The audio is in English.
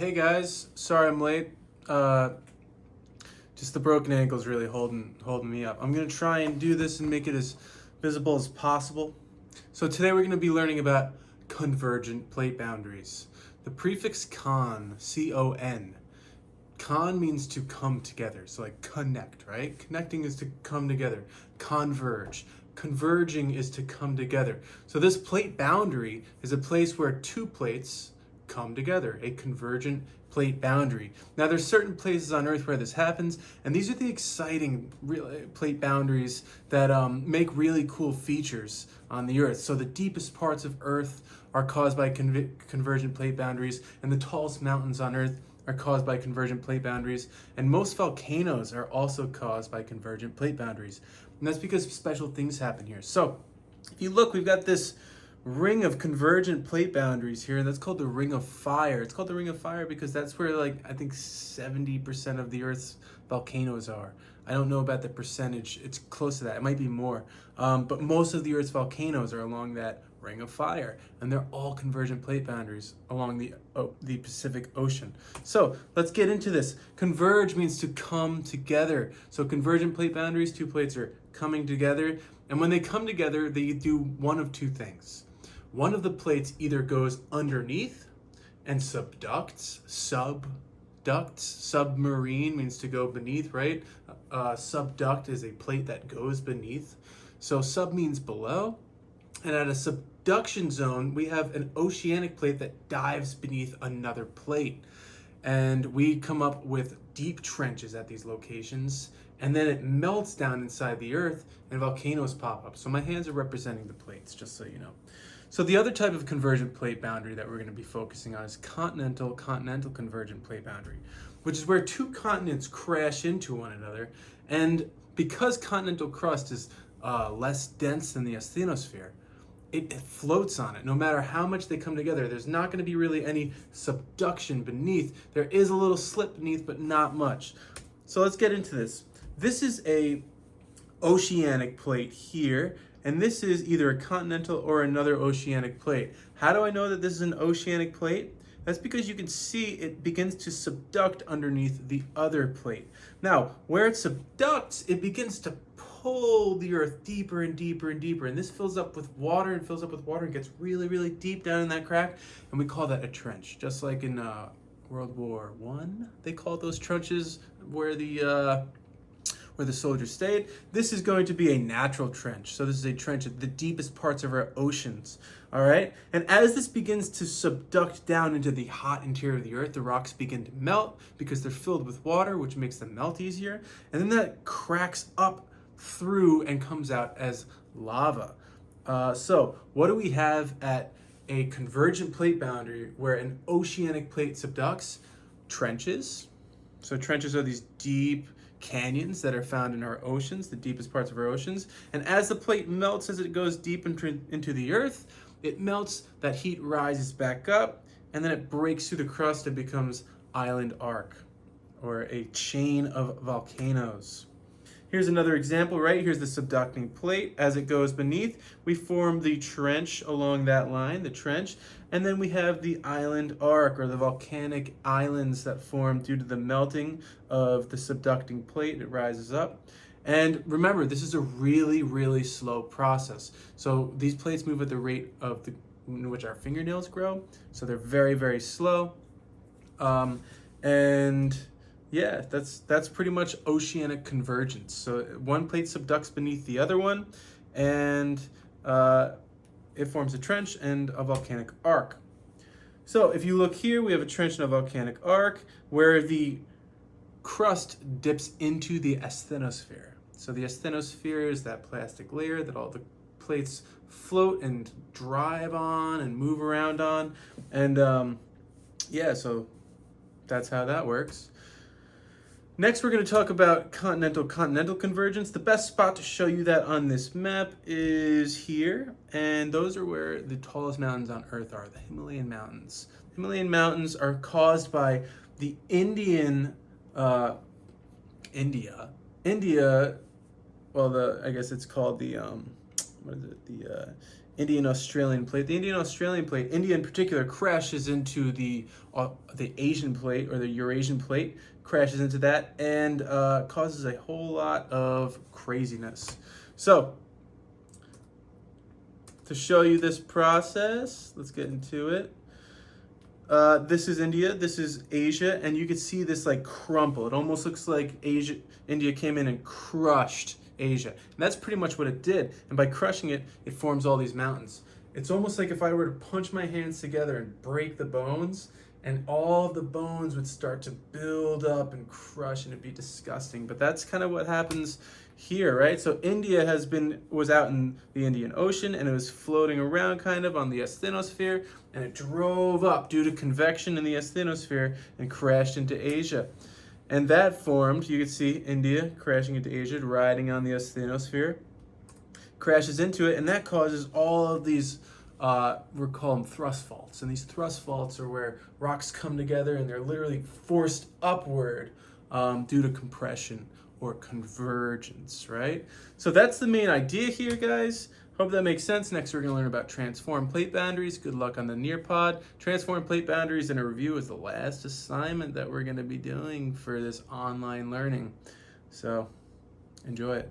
Hey guys, sorry I'm late. Just the broken ankle's really holding me up. I'm gonna try and do this and make it as visible as possible. So today we're gonna be learning about convergent plate boundaries. The prefix con, C-O-N. Con means to come together, so like connect, right? Connecting is to come together. Converge. Converging is to come together. So this plate boundary is a place where two plates come together, a convergent plate boundary. Now there's certain places on Earth where this happens, and these are the exciting plate boundaries that make really cool features on the Earth. So the deepest parts of Earth are caused by convergent plate boundaries, and the tallest mountains on Earth are caused by convergent plate boundaries, and most volcanoes are also caused by convergent plate boundaries. And that's because special things happen here. So if you look, we've got this ring of convergent plate boundaries here. That's called the Ring of Fire. It's called the Ring of Fire because that's where, like, I think 70% of the Earth's volcanoes are. I don't know about the percentage. It's close to that. It might be more. But most of the Earth's volcanoes are along that Ring of Fire, and they're all convergent plate boundaries along the Pacific Ocean. So let's get into this. Converge means to come together. So convergent plate boundaries, two plates are coming together, and when they come together, they do one of two things. One of the plates either goes underneath and subducts. Submarine means to go beneath, right? Subduct is a plate that goes beneath. So sub means below. And at a subduction zone, we have an oceanic plate that dives beneath another plate. And we come up with deep trenches at these locations, and then it melts down inside the Earth and volcanoes pop up. So my hands are representing the plates, just so you know. So the other type of convergent plate boundary that we're going to be focusing on is continental convergent plate boundary, which is where two continents crash into one another. And because continental crust is less dense than the asthenosphere, it floats on it. No matter how much they come together, there's not going to be really any subduction beneath. There is a little slip beneath, but not much. So let's get into this. This is a oceanic plate here, and this is either a continental or another oceanic plate. How do I know that this is an oceanic plate? That's because you can see it begins to subduct underneath the other plate. Now, where it subducts, it begins to pull the Earth deeper and deeper and deeper. And this fills up with water and fills up with water and gets really, really deep down in that crack. And we call that a trench. Just like in World War I, they called those trenches where the soldiers stayed. This is going to be a natural trench. So this is a trench at the deepest parts of our oceans. All right. And as this begins to subduct down into the hot interior of the Earth, the rocks begin to melt because they're filled with water, which makes them melt easier. And then that cracks up through and comes out as lava. So what do we have at a convergent plate boundary where an oceanic plate subducts? Trenches. So trenches are these deep canyons that are found in our oceans, the deepest parts of our oceans. And as the plate melts, as it goes deep into the Earth, it melts, that heat rises back up, and then it breaks through the crust and becomes island arc, or a chain of volcanoes. Here's another example, right? Here's the subducting plate. As it goes beneath, we form the trench along that line, the trench, and then we have the island arc, or the volcanic islands that form due to the melting of the subducting plate. It rises up. And remember, this is a really, really slow process. So these plates move at the rate of in which our fingernails grow. So they're very, very slow. And yeah, that's pretty much oceanic convergence. So one plate subducts beneath the other one, and it forms a trench and a volcanic arc. So if you look here, we have a trench and a volcanic arc where the crust dips into the asthenosphere. So the asthenosphere is that plastic layer that all the plates float and drive on and move around on. And yeah, so that's how that works. Next, we're going to talk about continental convergence. The best spot to show you that on this map is here, and those are where the tallest mountains on Earth are, the Himalayan mountains. The Himalayan mountains are caused by the India, well, I guess it's called the Indian-Australian plate. The Indian-Australian plate, India in particular, crashes into the Asian plate, or the Eurasian plate, crashes into that, and causes a whole lot of craziness. So, to show you this process, let's get into it. This is India, this is Asia, and you can see this like crumple. It almost looks like India came in and crushed Asia. And that's pretty much what it did. And by crushing it, it forms all these mountains. It's almost like if I were to punch my hands together and break the bones, and all of the bones would start to build up and crush, and it'd be disgusting. But that's kind of what happens here, right? So India was out in the Indian Ocean, and it was floating around kind of on the asthenosphere, and it drove up due to convection in the asthenosphere and crashed into Asia. And that formed, you can see India crashing into Asia, riding on the asthenosphere, crashes into it, and that causes all of these, we call them thrust faults. And these thrust faults are where rocks come together and they're literally forced upward due to compression or convergence, right? So that's the main idea here, guys. Hope that makes sense. Next, we're going to learn about transform plate boundaries. Good luck on the Nearpod. Transform plate boundaries and a review is the last assignment that we're going to be doing for this online learning. So enjoy it.